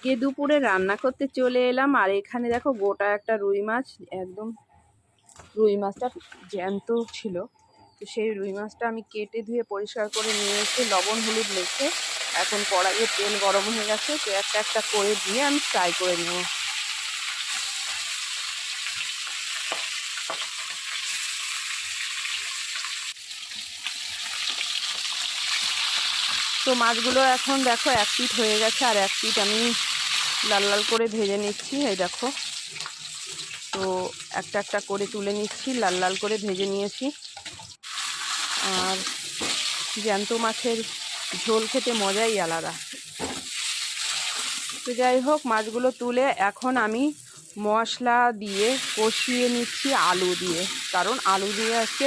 কে দুপুরে রান্না করতে চলে এলাম। আর এখানে দেখো গোটা একটা রুই মাছ, একদম রুই মাছটা জ্যান্ত ছিল। তো সেই রুই মাছটা আমি কেটে ধুয়ে পরিষ্কার করে নিয়ে এসে লবণ হলুদ মেখে এখন কড়াইয়ে তেল গরম হয়ে গেছে, তো একটা একটা করে দিয়ে আমি ফ্রাই করে নেব। তো মাছগুলো এখন দেখো এক পিঠ হয়ে গেছে, আর এক পিঠ আমি লাল লাল করে ভেজে নিচ্ছি। এই দেখো, তো একটা একটা করে তুলে নিচ্ছি, লাল লাল করে ভেজে নিয়েছি। আর জ্যান্ত মাছের ঝোল খেতে মজাই আলাদা। তো যাই হোক, মাছগুলো তুলে এখন আমি মশলা দিয়ে কষিয়ে নিচ্ছি আলু দিয়ে, কারণ আলু দিয়ে আজকে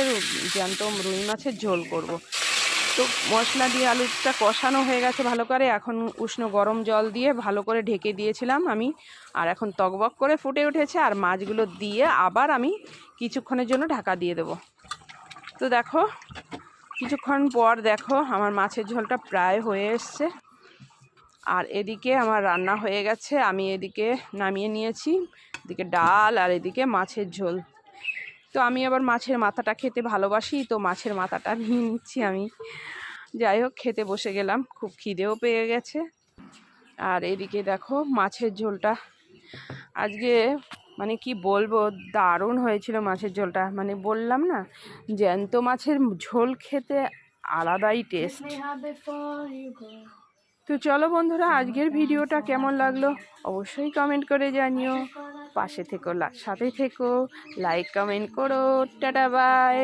জ্যান্ত রুই মাছের ঝোল করব। তো মশলা দিয়ে আলুটা কষানো হয়ে গেছে ভালো করে, এখন উষ্ণ গরম জল দিয়ে ভালো করে ঢেকে দিয়েছিলাম আমি, আর এখন টগবগ করে ফুটে উঠেছে। আর মাছগুলো দিয়ে আবার আমি কিছুক্ষণের জন্য ঢাকা দিয়ে দেব। তো দেখো, কিছুক্ষণ পর দেখো আমার মাছের ঝোলটা প্রায় হয়ে এসছে, আর এদিকে আমার রান্না হয়ে গেছে। আমি এদিকে নামিয়ে নিয়েছি, এদিকে ডাল আর এদিকে মাছের ঝোল। তো আমি আবার মাছের মাথাটা খেতে ভালোবাসি, তো মাছের মাথাটা নিয়ে নিচ্ছি আমি। যাই হোক, খেতে বসে গেলাম, খুব খিদেও পেয়ে গেছে। আর এদিকে দেখো মাছের ঝোলটা আজকে মানে কি বলবো, দারুণ হয়েছিল মাছের ঝোলটা। মানে বললাম না, জ্যান্ত মাছের ঝোল খেতে আলাদাই টেস্ট। তো চলো বন্ধুরা, আজকের ভিডিওটা কেমন লাগলো অবশ্যই কমেন্ট করে জানিও। পাশে থেকো, সাথে থেকো, লাইক কমেন্ট করো। Tata bye.